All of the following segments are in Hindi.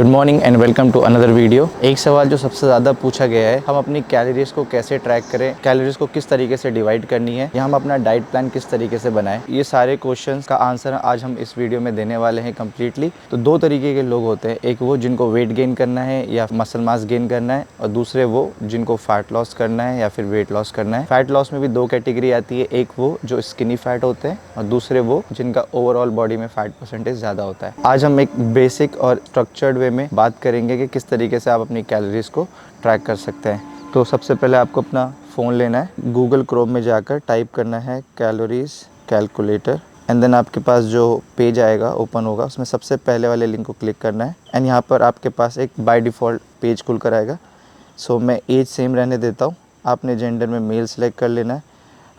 Good morning and welcome to another video. एक सवाल जो सबसे ज़्यादा पूछा गया है, हम अपनी कैलोरीज को कैसे ट्रैक करें, कैलोरीज को किस तरीके से डिवाइड करनी है या हम अपना डाइट प्लान किस तरीके से बनाएं। ये सारे क्वेश्चंस का आंसर आज हम इस वीडियो में देने वाले हैं कम्प्लीटली। तो दो तरीके के लोग होते हैं, एक वो जिनको वेट गेन करना है या मसल मास गेन करना है, और दूसरे वो जिनको फैट लॉस करना है या फिर वेट लॉस करना है। फैट लॉस में भी दो कैटेगरी आती है, एक वो जो स्किनी फैट होते हैं और दूसरे वो जिनका ओवरऑल बॉडी में फैट परसेंटेज ज़्यादा होता है। आज हम एक बेसिक और स्ट्रक्चर्ड वे में बात करेंगे कि किस तरीके से आप अपनी कैलोरीज को ट्रैक कर सकते हैं। तो सबसे पहले आपको अपना फ़ोन लेना है, गूगल क्रोम में जाकर टाइप करना है कैलोरीज कैलकुलेटर, एंड देन आपके पास जो पेज आएगा ओपन होगा, उसमें सबसे पहले वाले लिंक को क्लिक करना है एंड यहाँ पर आपके पास एक बाय डिफ़ॉल्ट पेज खुल कर आएगा। सो मैं एज सेम रहने देता हूँ। आपने जेंडर में मेल सेलेक्ट कर लेना है,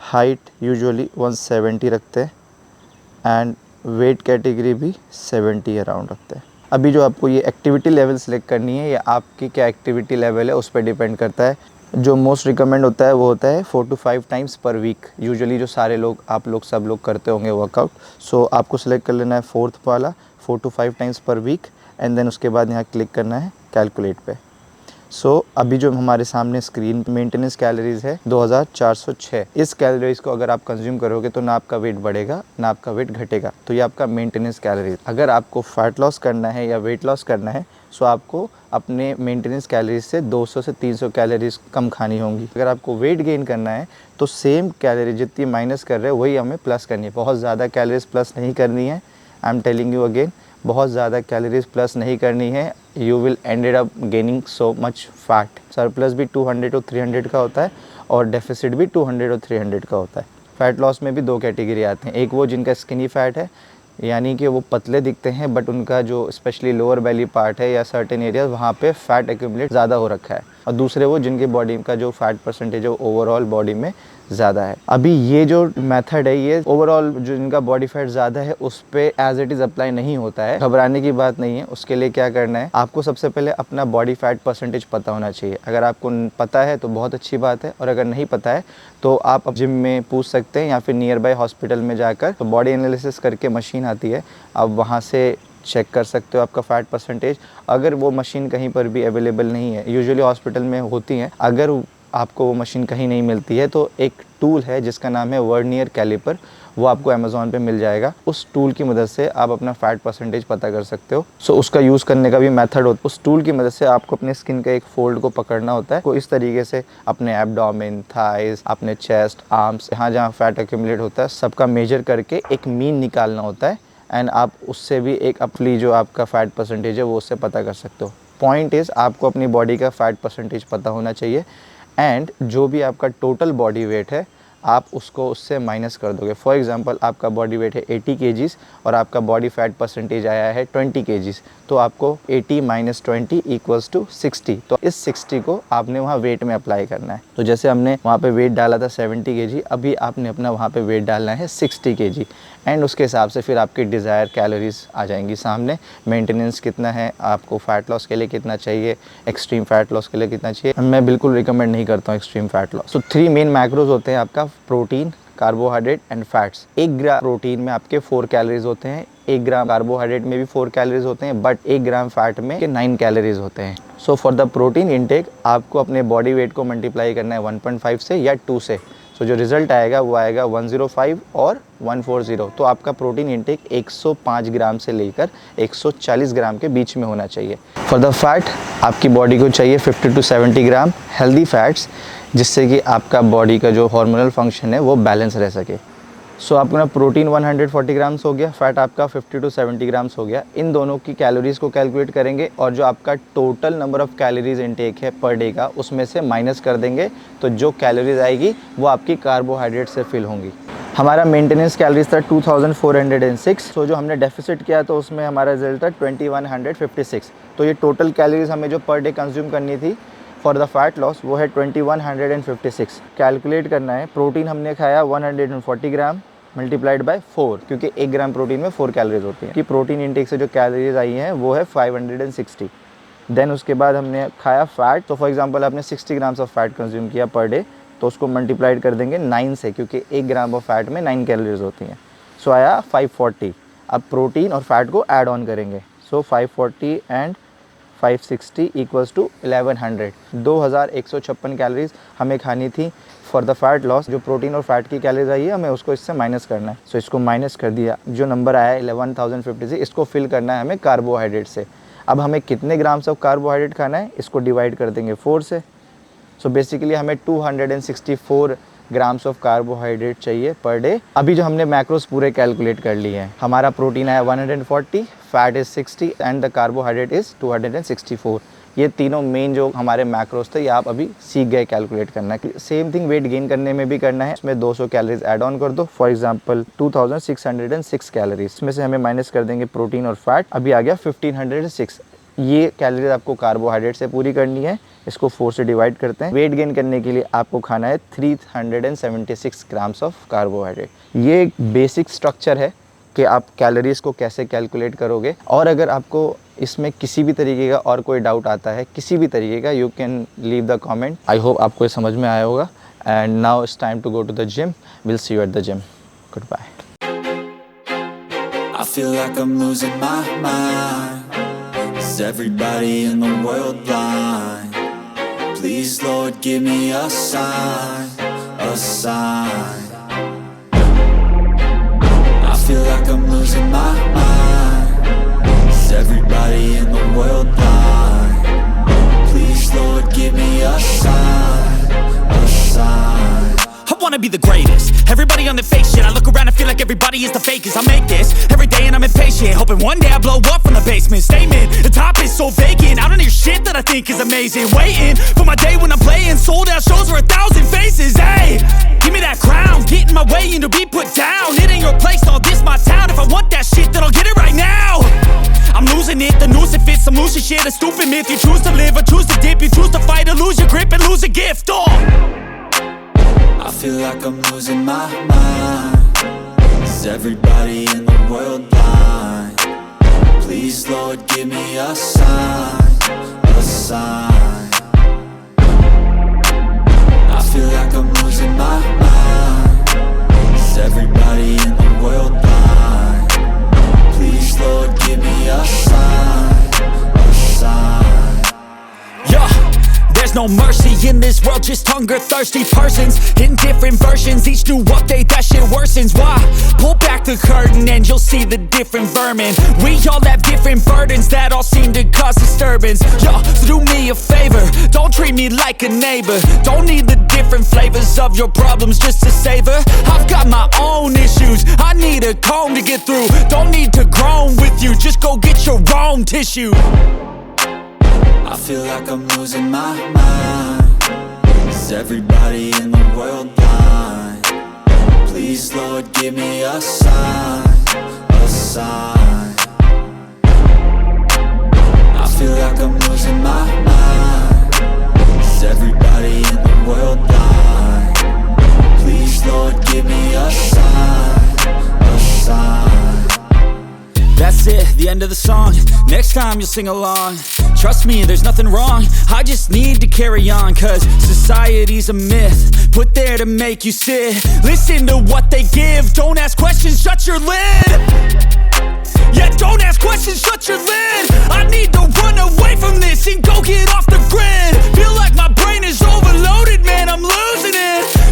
हाइट यूजुअली 170 रखते हैं एंड वेट कैटेगरी भी 70 अराउंड रखते हैं। अभी जो आपको ये एक्टिविटी लेवल सेलेक्ट करनी है, या आपकी क्या एक्टिविटी लेवल है उस पर डिपेंड करता है। जो मोस्ट रिकमेंड होता है वो होता है 4 to 5 times per week. Usually जो सारे लोग आप लोग सब लोग करते होंगे वर्कआउट। सो आपको सेलेक्ट कर लेना है फोर्थ वाला 4 to 5 times per week, and then उसके बाद यहाँ क्लिक करना है कैलकुलेट पे। अभी जो हमारे सामने स्क्रीन मेंटेनेंस कैलोरीज है 2406। इस कैलोरीज को अगर आप कंज्यूम करोगे तो ना आपका वेट बढ़ेगा ना आपका वेट घटेगा। तो ये आपका मेंटेनेंस कैलोरीज। अगर आपको फैट लॉस करना है या वेट लॉस करना है, सो आपको अपने मेंटेनेंस कैलोरीज से 200 से 300 कैलोरीज कम खानी होंगी। अगर आपको वेट गेन करना है तो सेम कैलोरी जितनी माइनस कर रहे हैं वही हमें प्लस करनी है। बहुत ज़्यादा कैलोरीज प्लस नहीं करनी है। I am telling you again, बहुत ज़्यादा कैलोरीज प्लस नहीं करनी है। You will ended up gaining so much fat. Surplus भी 200 और 300 का होता है और डेफिसिट भी 200 और 300 का होता है। फैट लॉस में भी दो कैटेगरी आते हैं, एक वो जिनका स्किनी फैट है, यानी कि वो पतले दिखते हैं बट उनका जो स्पेशली लोअर बेली पार्ट है या सर्टेन एरिया वहाँ पे फैट एक्यूमुलेट ज़्यादा हो रखा है, और दूसरे वो जिनके बॉडी का जो फैट परसेंटेज है ओवरऑल बॉडी में ज़्यादा है। अभी ये जो मेथड है ये ओवरऑल जो जिनका बॉडी फैट ज़्यादा है उस पर एज इट इज़ अप्लाई नहीं होता है। घबराने की बात नहीं है। उसके लिए क्या करना है, आपको सबसे पहले अपना बॉडी फैट परसेंटेज पता होना चाहिए। अगर आपको पता है तो बहुत अच्छी बात है, और अगर नहीं पता है तो आप जिम में पूछ सकते हैं या फिर नियर बाय हॉस्पिटल में जाकर तो बॉडी एनालिसिस करके मशीन आती है, आप वहाँ से चेक कर सकते हो आपका फ़ैट परसेंटेज। अगर वो मशीन कहीं पर भी अवेलेबल नहीं है, यूजुअली हॉस्पिटल में होती हैं, अगर आपको वो मशीन कहीं नहीं मिलती है तो एक टूल है जिसका नाम है वर्नियर कैलिपर, वो आपको अमेज़ॉन पे मिल जाएगा। उस टूल की मदद से आप अपना फ़ैट परसेंटेज पता कर सकते हो। उसका यूज़ करने का भी मेथड होता है। उस टूल की मदद से आपको अपने स्किन का एक फोल्ड को पकड़ना होता है, को इस तरीके से अपने एब्डोमेन, थाइस, अपने चेस्ट, आर्म्स, जहाँ फैट एक्यूमुलेट होता है सबका मेजर करके एक मीन निकालना होता है, एंड आप उससे भी एक अपनी जो आपका फ़ैट परसेंटेज है वो उससे पता कर सकते हो। पॉइंट इज़ आपको अपनी बॉडी का फ़ैट परसेंटेज पता होना चाहिए, एंड जो भी आपका टोटल बॉडी वेट है आप उसको उससे माइनस कर दोगे। फॉर एग्जांपल आपका बॉडी वेट है 80 केजीज़ और आपका बॉडी फैट परसेंटेज आया है 20 केजीज़, तो आपको 80 माइनस 20 इक्वल्स टू 60। तो इस 60 को आपने वहाँ वेट में अप्लाई करना है। तो जैसे हमने वहाँ पे वेट डाला था 70 केजी, अभी आपने अपना वहाँ पे वेट डालना है 60 केजी, एंड उसके हिसाब से फिर आपकी डिज़ायर कैलोरीज आ जाएंगी सामने। मेंटेनेंस कितना है, आपको फ़ैट लॉस के लिए कितना चाहिए, एक्सट्रीम फ़ैट लॉस के लिए कितना चाहिए। मैं बिल्कुल रिकमेंड नहीं करता हूँ एक्सट्रीम फ़ैट लॉस। तो 3 मेन मैक्रोज होते हैं आपका, protein, carbohydrate and fats. 1 gram protein में आपके 4 कैलोरीज होते हैं, 1 ग्राम कार्बोहाइड्रेट में भी 4 कैलोरीज होते हैं, बट 1 ग्राम फैट में 9 कैलोरीज होते हैं। So for the protein intake आपको अपने बॉडी वेट को मल्टीप्लाई करना है 1.5 से या 2 से। सो जो रिज़ल्ट आएगा वो आएगा 105 और 140। तो आपका प्रोटीन इनटेक 105 ग्राम से लेकर 140 ग्राम के बीच में होना चाहिए। फॉर द फैट आपकी बॉडी को चाहिए 50 to 70 ग्राम हेल्दी फैट्स, जिससे कि आपका बॉडी का जो हार्मोनल फंक्शन है वो बैलेंस रह सके। सो आपका प्रोटीन 140 ग्राम्स हो गया, फैट आपका 50 to 70 ग्राम्स हो गया। इन दोनों की कैलोरीज़ को कैलकुलेट करेंगे और जो आपका total number of calories intake है पर डे का उसमें से माइनस कर देंगे, तो जो कैलोरीज आएगी वो आपकी कार्बोहाइड्रेट से फिल होंगी। हमारा मेंटेनेंस कैलोरीज था 2406। सो जो हमने डेफिसिट किया तो उसमें हमारा रिजल्ट था 2156। तो ये टोटल कैलोरीज हमें जो पर डे कंज्यूम करनी थी फॉर द फैट लॉस वो है 2156। कैलकुलेट करना है, प्रोटीन हमने खाया 140 ग्राम मल्टीप्लाइड बाय 4, क्योंकि 1 ग्राम प्रोटीन में 4 कैलोरीज होती हैं। कि प्रोटीन इंटेक से जो कैलोरीज आई हैं वो है 560। देन उसके बाद हमने खाया फैट, तो फॉर एग्जांपल आपने 60 ग्राम्स ऑफ फैट कंज्यूम किया पर डे, तो उसको मल्टीप्लाइड कर देंगे 9 से, क्योंकि 1 ग्राम ऑफ फैट में 9 कैलोरीज होती हैं। सो आया 540। अब प्रोटीन और फैट को ऐड ऑन करेंगे, सो 540 एंड 560 इक्वल्स टू 1100। 2156 कैलोरीज हमें खानी थी फॉर द फैट लॉस। जो प्रोटीन और फैट की कैलोरीज आई है हमें उसको इससे माइनस करना है। सो इसको माइनस कर दिया, जो नंबर आया है 11,056, इसको फिल करना है हमें कार्बोहाइड्रेट से। अब हमें कितने ग्राम्स ऑफ कार्बोहाइड्रेट खाना है, इसको डिवाइड कर देंगे 4 से। सो बेसिकली हमें 264 ग्राम्स ऑफ कार्बोहाइड्रेट चाहिए पर डे। अभी जो हमने मैक्रोस पूरे कैलकुलेट कर लिए हैं, हमारा प्रोटीन है 140, fat is 60 and the carbohydrate is 264। ये तीनों मेन जो हमारे मैक्रोस थे, ये आप अभी सीख गए कैलकुलेट करना। सेम थिंग वेट गेन करने में भी करना है। इसमें 200 कैलोरीज ऐड ऑन कर दो। फॉर एग्जांपल 2606 कैलोरीज, इसमें से हमें माइनस कर देंगे प्रोटीन और फैट, अभी आ गया 1506। ये कैलोरीज आपको कार्बोहाइड्रेट से पूरी करनी है। इसको 4 से डिवाइड करते हैं। वेट गेन करने के लिए आपको खाना है 376 ग्राम्स ऑफ कार्बोहाइड्रेट। ये एक बेसिक स्ट्रक्चर है कि आप कैलोरीज को कैसे कैलकुलेट करोगे। और अगर आपको इसमें किसी भी तरीके का और कोई डाउट आता है, किसी भी तरीके का, you can leave the comment. I hope आपको ये समझ में आया होगा। And now it's time to go to the gym. Will see you at the gym. Good bye. I feel like I'm losing my mind. Is everybody in the world blind? Please Lord give me a sign, a sign. I feel like I'm losing my mind. Is everybody in the world blind? Please Lord give me a sign, a sign. I wanna be the greatest. Everybody on the fake shit. I look around and feel like everybody is the fakest. I make this every day and I'm impatient, hoping one day I blow up from the basement. Statement, the top is so vacant. I don't hear shit that I think is amazing. Waiting for my day when I'm playing sold out shows for 1,000 faces. Hey, give me that crown, get in my way and to be put down. It ain't your place, no, this my town. If I want that shit, then I'll get it right now. I'm losing it, the noose it fits. I'm losing shit, a stupid myth. You choose to live or choose to dip. You choose to fight or lose your grip and lose a gift. Oh, I feel like I'm losing my mind. Is everybody in the world blind? Please Lord give me a sign, a sign. I feel like I'm losing my mind. Is everybody in the world blind? Please Lord give me a sign, a sign. yeah. There's no mercy in this world, just hunger-thirsty persons in different versions. Each new update, that shit worsens. Why? Pull back the curtain and you'll see the different vermin. We all have different burdens that all seem to cause disturbance. Yo, so do me a favor, don't treat me like a neighbor. Don't need the different flavors of your problems just to savor. I've got my own issues, I need a comb to get through. Don't need to groan with you, just go get your own tissue. I feel like I'm losing my mind. Is everybody in the world blind? Please Lord give me a sign, a sign. I feel like I'm losing my mind. Is everybody in the world blind? Please Lord give me a sign, a sign. That's it, the end of the song. Next time you'll sing along. Trust me, there's nothing wrong. I just need to carry on, cause society's a myth put there to make you sit. Listen to what they give. Don't ask questions, shut your lid. Yeah, don't ask questions, shut your lid. I need to run away from this and go get off the grid. Feel like my brain is overloaded, man, I'm losing it.